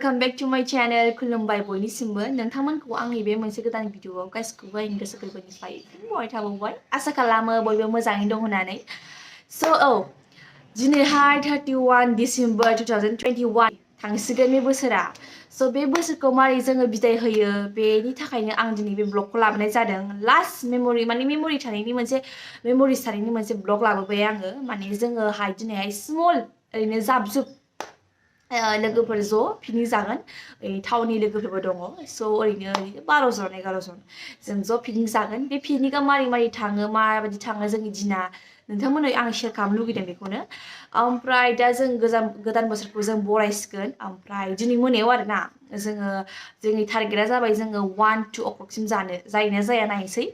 welcome back to my channel kulumbai boinisimbw नोंथांमोनखौ आंनि बे मोनसे गोदान भिडिअआव गासिखौबो आंनि गोसो गोरबोनिफ्राय बराय थाबावबाय आसा खालामो बयबो मोजाङै दं होननानै दिनैहाय 31 डिसेम्बर 2021 थांसिगोन बे बोसोरा बे बोसोरखौ मारै जोङो बिदाय होयो बेनि थाखायनो आं दिनै बे ब्लगखौ लाबोनाय जादों लास्ट मेमोरि माने मेमोरि थानायनि मोनसे मेमोरिज थानायनि मोनसे ब्लग लाबोबाय आङो माने जोङोहाय दिनैहाय स्मल ओरैनो जाबजुब लोगोफोर ज' पिकनिक जागोन टाउननि लोगोफोरबो दङ ओरैनो 12 जन 11 जन जों ज' पिकनिक जागोन बे पिकनिकआ मारै थाङो माबायदि थाङो जोंनि दिना नोंथांमोननो आं शेयार खालामनो लुगैदों बेखौनो ओमफ्राय दा जों गोदान बोसोरखौ जों बरायसिगोन ओमफ्राय दिनै मोनायाव आरोना जोंनि टारगेटआ जाबाय जोङो 1-2 o'clockसिम जायो ना जाया नायनोसै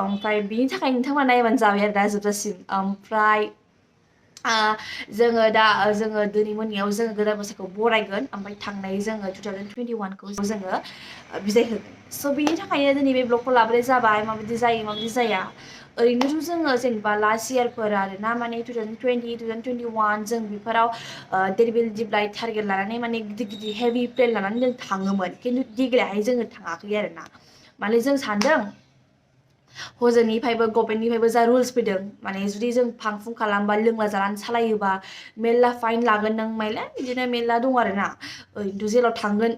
ओमफ्राय बिनि थाखाय नोंथांमोना नायबानो जाबाय आरो दा जोबजासिम ओमफ्राय जोङो दिनै मोनायाव जोङो गोदान बोसोरखौ बरायगोन ओमफ्राय थांनाय जोङो 2021 खौ जोङो बिदाय होगोन बिनि थाखायनो दिनै बे ब्लगखौ लाबोनाय जाबाय माबायदि जायो माबायदि जाया ओरैनोथ' जोङो जेनेबा लास्ट इयारफोर आरोना माने 2020 2021 जों बेफोराव देरबिल टारगेट लानानै माने गिदिर हेभि प्लेन लानानै जों थाङोमोन खिन्थु देग्लायहाय जोङो थाङाखै आरोना माने जों सानदों हजोंनिफ्रायबो गभर्नमेन्टनिफ्रायबो जा रुल्स फैदों माने जुदि जों फांफुं खालामबा लोंला जानानै सालायोबा मेल्ला फाइन लागोन नों माइला बिदिनो मेल्ला दं आरोना ओरैनोथ' जेलाव थांगोन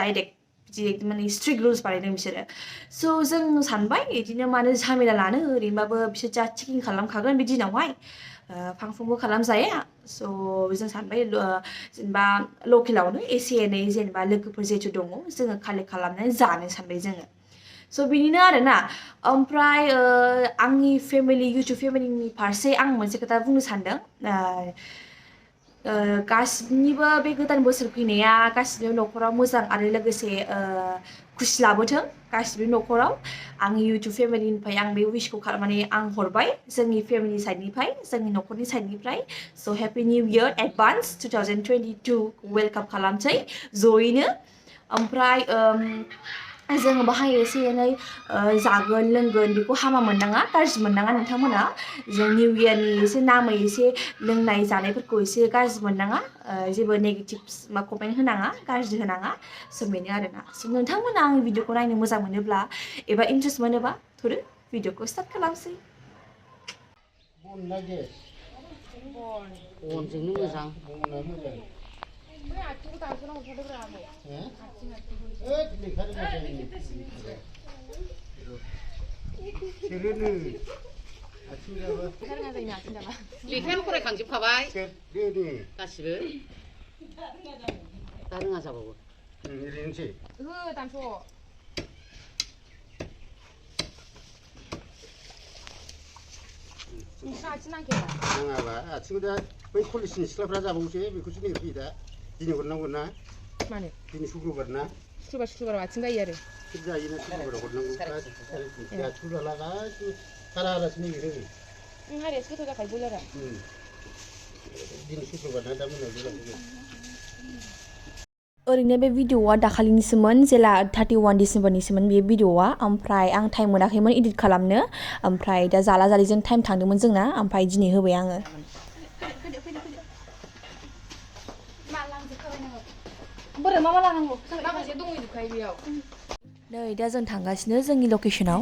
डाइरेक्ट माने स्ट्रिक्ट रुल्स बानायदों बिसोरो जों सानबाय बिदिनो मानो झामेला लानो ओरैनोबाबो बिसोर जा चेकिं खालामखागोन बे दिनावहाय फांफुंबो खालामजाया जों सानबाय जेनेबा लकेलावनो एसे एनै जेनेबा लोगोफोर जिहेतु दङ जोङो कालेक्ट खालामनानै जानो सानबाय जोङो बिनिनो आरोना ओमफ्राय आंनि फेमिलि इउटुब फेमिलिनि फारसे आं मोनसे खोथा बुंनो सानदों गासिनिबो बे गोदान बोसोर फैनाया गासिनिबो नखराव मोजां आरो लोगोसे खुसि लाबोथों गासिबो नखराव आंनि इउटुब फेमिलिनिफ्राय आं बे उइसखौ माने आं हरबाय जोंनि फेमिलि साइडनिफ्राय जोंनि नखरनि साइडनिफ्राय happy new year advance 2022 welcome खालामसै जयैनो ओमफ्राय जोङो बाहाय एसे एनै जागोन लोंगोन बेखौ हामा मोननाङा गाज्रि मोननाङा नोंथांमोना जों निउ इयारनि एसे नामै एसे लोंनाय जानायफोरखौ एसे गाज्रि मोननाङा जेबो नेगेटिभ कमेन्ट होनाङा गाज्रि होनाङा बेनो आरोना नोंथांमोना आंनि भिडिअखौ नायनो मोजां मोनोब्ला एबा इन्ट्रेस्ट मोनोबा थुदो भिडिअखौ स्टार्ट खालामसै बनजोंनो मोजां लेखायानो फरायखांजोबखाबाय गासिबो दा रोङा जाबावो ओरैनोसै दानस' नाङाबा आथिंखौ दा बै कलेजनि सिख्लाफ्रा जाबावसै बेखौसो नेफैयो दा दिनै हरनांगौ ना मानो दिनै शुक्रबार ना शुक्रबाराव आथिं जायो आरो जायोना शुक्रबाराव हरनांगौ थुला गासिबो हारा हारासो नेगिरो हारियासो गोथाव जाखायो बयलारा दिनै शुक्रबार ना दा मोनायाव ओरैनो बे भिडिअआ दाखालिनिसोमोन जेला 31 डिसेम्बरनिसोमोन बे भिडिअआ ओमफ्राय आं टाइम मोनाखैमोन एडिट खालामनो ओमफ्राय दा जाला जालिजों टाइम थांदोंमोन जोंना ओमफ्राय दिनै होबाय आङो नै दा जों थांगासिनो जोंनि लकेसनाव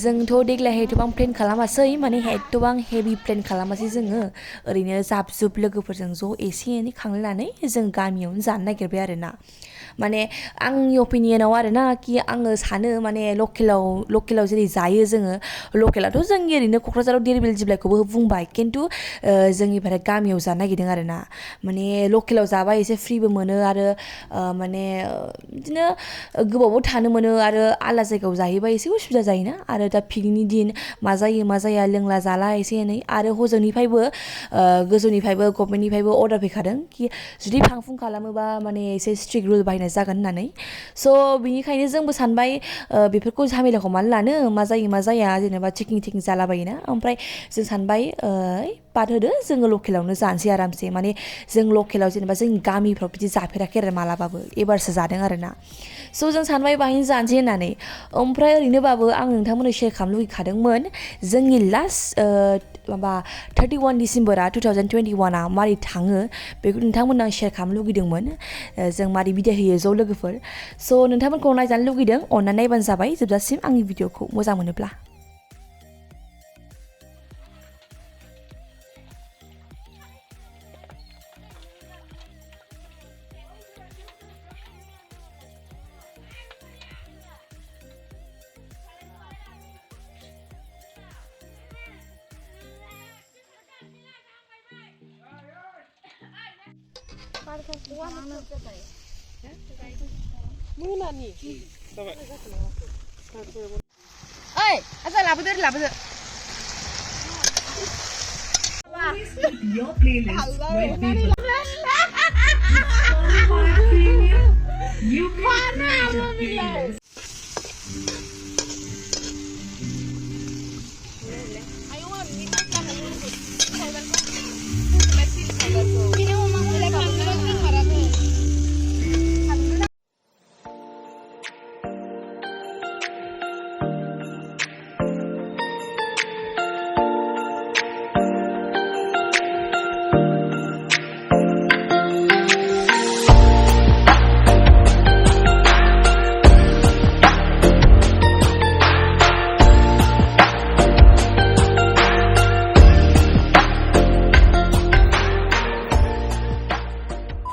जोंथ' देग्लायहाय एथबां प्लेन खालामासै माने एथबां हेभि प्लेन खालामासै जोङो ओरैनो जाब लोगोफोरजों ज' एसे एनै खांलायनानै जों गामियावनो जानो नागिरबाय आरोना माने आंनि अपिनियनाव आरोना कि आङो सानो माने लकेलाव जेरै जायो जोङो लकेलाथ' जोंनि ओरैनो क'क्राझाराव देरबिल जिब्लायखौबो बुंबाय खिन्थु जोंनिफ्राय गामियाव जानो नागिरदों आरोना माने लकेलाव जाबा एसे फ्रिबो मोनो आरो माने बिदिनो गोबावबो थानो मोनो आरो आलदा जायगायाव जाहैबा एसे उसुबिदा जायोना आरो दा पिकनिकनि दिन मा जायो मा जाया लोंला जाला एसे एनै आरो हजोंनिफ्रायबो गोजौनिफ्रायबो गभर्नमेन्टनिफ्रायबो अर्डार फैखादों कि जुदि फांफुं खालामोबा माने एसे स्ट्रिक्ट रुल बाहायनाय जागोन होननानै बिनिखायनो जोंबो सानबाय बेफोरखौ झामेलाखौ मानो लानो मा जायो मा जाया जेनेबा चेकिं जालाबायोना ओमफ्राय जों सानबाय बाद होदो जोङो लकेलावनो जानोसै आरामसे माने जों लकेलाव जेनेबा जोंनि गामिफ्राव बिदि जाफेराखै आरो मालाबाबो एबारसो जादों आरोना जों सानबाय बाहायनो जानोसै होननानै ओमफ्राय ओरैनोबाबो आं नोंथांमोननो शेयार खालामनो लुगैखादोंमोन जोंनि लास्ट माबा 31 डिसेम्बरा 2021आ मारै थाङो बेखौ नोंथांमोननो आं शेयार खालामनो लुगैदोंमोन जों मारै बिदाय होयो ज' लोगोफोर स' नोंथांमोनखौ नायजानो लुगैदों अननानै नायबानो जाबाय जोबजासिम आंनि भिडिअखौ मोजां मोनोब्ला मोनानि ओइ आजा लाबोदो लाबोदो Your playlist with people. Premium. You can find a playlist.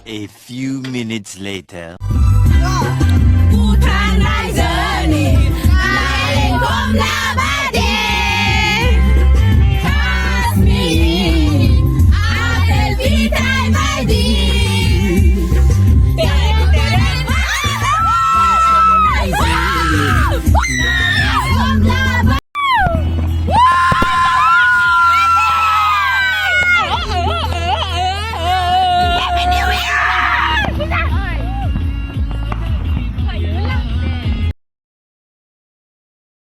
A few minutes later.